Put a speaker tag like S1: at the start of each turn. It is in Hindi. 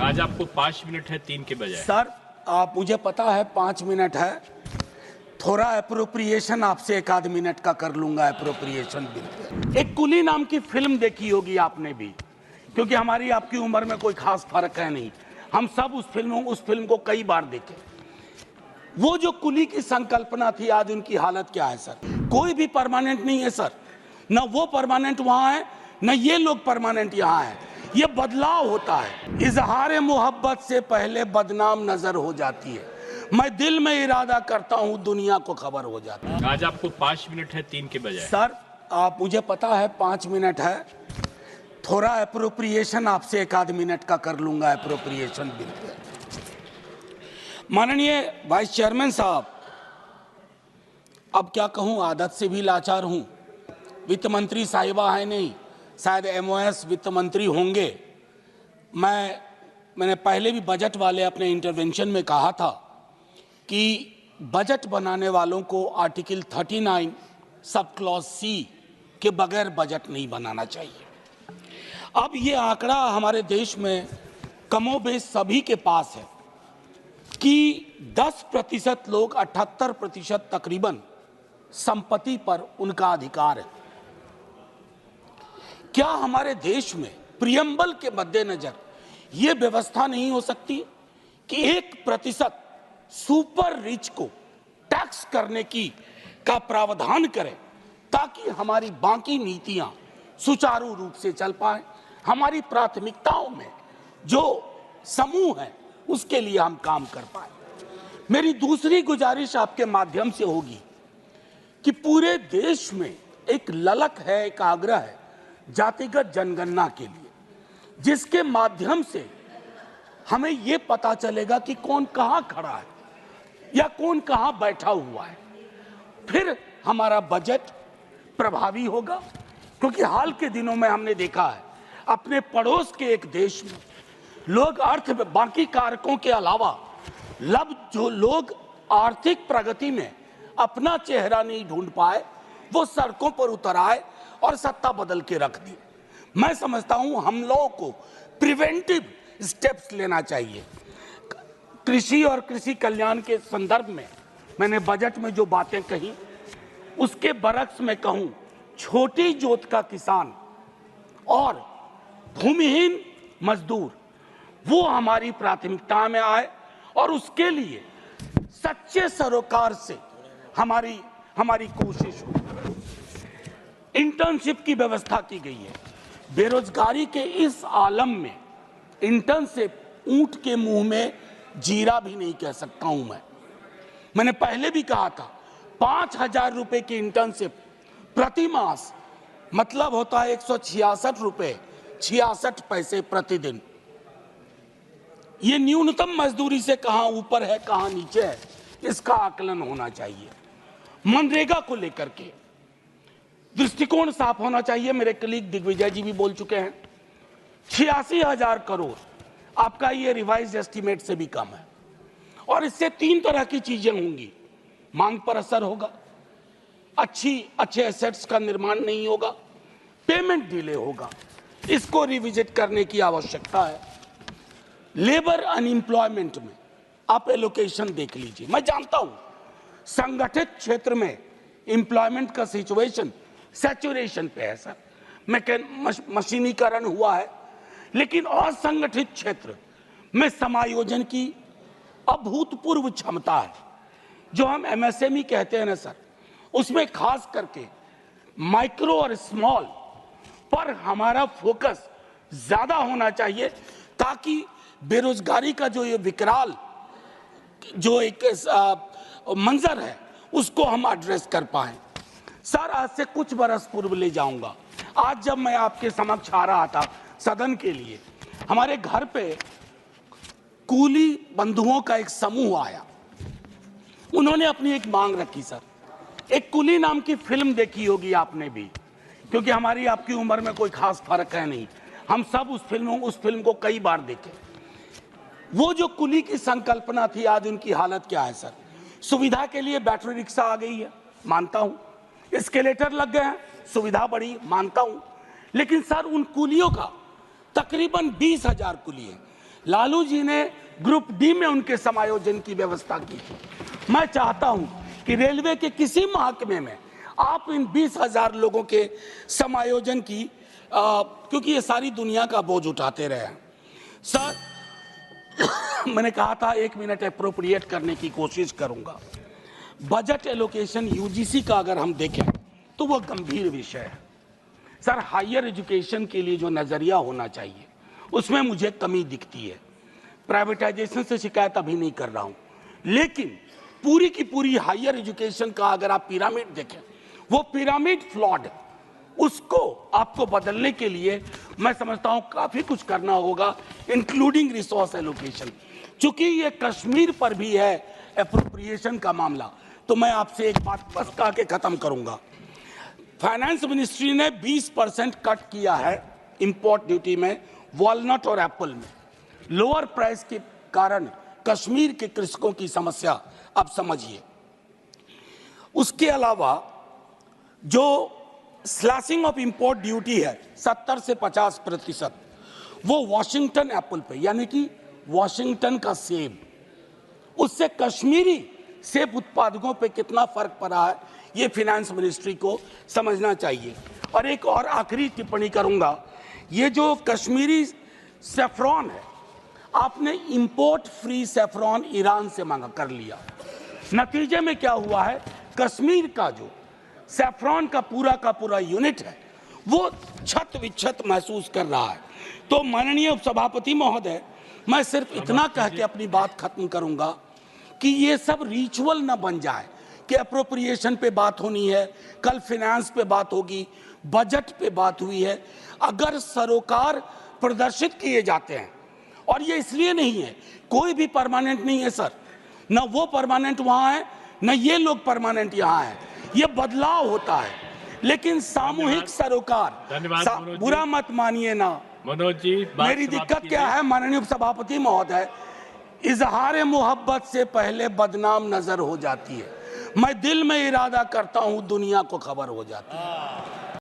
S1: आज आपको 5 मिनट है 3 के बजाय।
S2: सर आप मुझे पता है 5 मिनट है, थोड़ा अप्रोप्रिएशन आपसे 1 आध मिनट का कर लूंगा। अप्रोप्रिएशन बिल पे एक कुली नाम की फिल्म देखी होगी आपने भी, क्योंकि हमारी आपकी उम्र में कोई खास फर्क है नहीं। हम सब उस फिल्म को कई बार देखे। वो जो कुली की संकल्पना थी, आज उनकी हालत क्या है सर? कोई भी परमानेंट नहीं है सर, ना वो परमानेंट वहां है, ना ये लोग परमानेंट यहाँ है। ये बदलाव होता है। इजहार मोहब्बत से पहले बदनाम नजर हो जाती है। मैं दिल में इरादा करता हूँ, दुनिया को खबर हो जाती है।
S1: आज आपको 5 मिनट है 3 के बजाय।
S2: सर आप मुझे पता है 5 मिनट है, थोड़ा अप्रोप्रिएशन आपसे 1 आध मिनट का कर लूंगा। अप्रोप्रिएशन बिल पे माननीय वाइस चेयरमैन साहब, अब क्या कहूँ, आदत से भी लाचार हूँ। वित्त मंत्री साहिबा है नहीं, शायद एमओएस वित्त मंत्री होंगे। मैंने पहले भी बजट वाले अपने इंटरवेंशन में कहा था कि बजट बनाने वालों को आर्टिकल 39 सब क्लॉज सी के बगैर बजट नहीं बनाना चाहिए। अब ये आंकड़ा हमारे देश में कमोबेश सभी के पास है कि 10% लोग 78% तकरीबन संपत्ति पर उनका अधिकार है। क्या हमारे देश में प्रियम्बल के मद्देनजर यह व्यवस्था नहीं हो सकती कि 1% सुपर रिच को टैक्स करने का प्रावधान करें, ताकि हमारी बाकी नीतियां सुचारू रूप से चल पाए? हमारी प्राथमिकताओं में जो समूह है उसके लिए हम काम कर पाए। मेरी दूसरी गुजारिश आपके माध्यम से होगी कि पूरे देश में एक ललक है, एक आग्रह है जातिगत जनगणना के लिए, जिसके माध्यम से हमें यह पता चलेगा कि कौन कहां खड़ा है या कौन कहां बैठा हुआ है। फिर हमारा बजट प्रभावी होगा, क्योंकि हाल के दिनों में हमने देखा है अपने पड़ोस के एक देश में लोग बाकी कारकों के अलावा जो लोग आर्थिक प्रगति में अपना चेहरा नहीं ढूंढ पाए, वो सड़कों पर उतर आए और सत्ता बदल के रख दी। मैं समझता हूं हम लोगों को प्रिवेंटिव स्टेप्स लेना चाहिए। कृषि और कृषि कल्याण के संदर्भ में मैंने बजट में जो बातें कही, उसके बरक्स में कहूं, छोटी जोत का किसान और भूमिहीन मजदूर वो हमारी प्राथमिकता में आए, और उसके लिए सच्चे सरोकार से हमारी कोशिश हो। इंटर्नशिप की व्यवस्था की गई है। बेरोजगारी के इस आलम में इंटर्नशिप ऊंट के मुंह में जीरा भी नहीं कह सकता हूं मैंने पहले भी कहा था 5,000 रुपए की इंटर्नशिप प्रति मास मतलब होता है 166 रुपए 66 पैसे प्रतिदिन। ये न्यूनतम मजदूरी से कहां ऊपर है कहां नीचे है, इसका आकलन होना चाहिए। मनरेगा को लेकर के दृष्टिकोण साफ होना चाहिए। मेरे कलीग दिग्विजय जी भी बोल चुके हैं, 86,000 करोड़ आपका ये रिवाइज एस्टीमेट से भी कम है। और इससे 3 तरह की चीजें होंगी। मांग पर असर होगा, अच्छे एसेट्स का निर्माण नहीं होगा, पेमेंट डिले होगा। इसको रिविजिट करने की आवश्यकता है। लेबर अनएम्प्लॉयमेंट में आप एलोकेशन देख लीजिए। मैं जानता हूं संगठित क्षेत्र में एम्प्लॉयमेंट का सिचुएशन सैचुरेशन पे है सर, मशीनीकरण हुआ है, लेकिन असंगठित क्षेत्र में समायोजन की अभूतपूर्व क्षमता है। जो हम एमएसएमई कहते हैं ना सर, उसमें खास करके माइक्रो और स्मॉल पर हमारा फोकस ज्यादा होना चाहिए, ताकि बेरोजगारी का जो ये विकराल जो एक मंजर है उसको हम एड्रेस कर पाए। सर आज से कुछ बरस पूर्व ले जाऊंगा। आज जब मैं आपके समक्ष आ रहा था सदन के लिए, हमारे घर पे कूली बंधुओं का एक समूह आया। उन्होंने अपनी एक मांग रखी सर। एक कुली नाम की फिल्म देखी होगी आपने भी, क्योंकि हमारी आपकी उम्र में कोई खास फर्क है नहीं। हम सब उस फिल्म को कई बार देखे। वो जो कुली की संकल्पना थी, आज उनकी हालत क्या है सर? सुविधा के लिए बैटरी रिक्शा आ गई है, मानता हूं। एस्केलेटर लग गए हैं, सुविधा बढ़ी, मानता हूं। लेकिन सर उन कुलियों का तकरीबन 20,000 कुली है। लालू जी ने ग्रुप डी में उनके समायोजन की व्यवस्था की थी। मैं चाहता हूं कि रेलवे के किसी महकमे में आप इन 20,000 लोगों के समायोजन की क्योंकि ये सारी दुनिया का बोझ उठाते रहे हैं। सर मैंने कहा था 1 मिनट एप्रोप्रिएट करने की कोशिश करूंगा। बजट एलोकेशन यूजीसी का अगर हम देखें तो वो गंभीर विषय है। सर हायर एजुकेशन के लिए जो नजरिया होना चाहिए उसमें मुझे कमी दिखती है। प्राइवेटाइजेशन से शिकायत अभी नहीं कर रहा हूं, लेकिन पूरी की पूरी हायर एजुकेशन का अगर आप पिरामिड देखें वो पिरामिड फ्लॉड है। उसको आपको बदलने के लिए मैं समझता हूं काफी कुछ करना होगा, इंक्लूडिंग रिसोर्स एलोकेशन। चूंकि ये कश्मीर पर भी है एप्रोप्रिएशन का मामला, तो मैं आपसे एक बात बस कह के खत्म करूंगा। फाइनेंस मिनिस्ट्री ने 20% कट किया है इंपोर्ट ड्यूटी में वॉलनट और एप्पल में। लोअर प्राइस के कारण कश्मीर के कृषकों की समस्या अब समझिए। उसके अलावा जो स्लैशिंग ऑफ इंपोर्ट ड्यूटी है 70 से 50%, वो वॉशिंगटन एप्पल पे, यानी कि वॉशिंगटन का सेब, उससे कश्मीरी सेब उत्पादकों पे कितना फर्क पड़ा है ये फाइनेंस मिनिस्ट्री को समझना चाहिए। और एक और आखिरी टिप्पणी करूंगा, ये जो कश्मीरी सेफ्रॉन है, आपने इंपोर्ट फ्री सेफ्रॉन ईरान से मांगा कर लिया। नतीजे में क्या हुआ है, कश्मीर का जो सेफ्रॉन का पूरा यूनिट है वो छत विच्छत महसूस कर रहा है। तो माननीय उपसभापति महोदय, मैं सिर्फ इतना कह के अपनी बात खत्म करूंगा कि ये सब रिचुअल न बन जाए कि अप्रोप्रिएशन पे बात होनी है, कल फाइनेंस पे बात होगी, बजट पे बात हुई है। अगर सरोकार प्रदर्शित किए जाते हैं, और ये इसलिए नहीं है, कोई भी परमानेंट नहीं है सर, न वो परमानेंट वहां है न ये लोग परमानेंट यहाँ है, ये बदलाव होता है। लेकिन सामूहिक सरोकार, बुरा मत मानिए ना
S1: मनोज जी,
S2: मेरी दिक्कत क्या है माननीय उपसभापति महोदय, इजहार मोहब्बत से पहले बदनाम नजर हो जाती है। मैं दिल में इरादा करता हूं, दुनिया को खबर हो जाती है।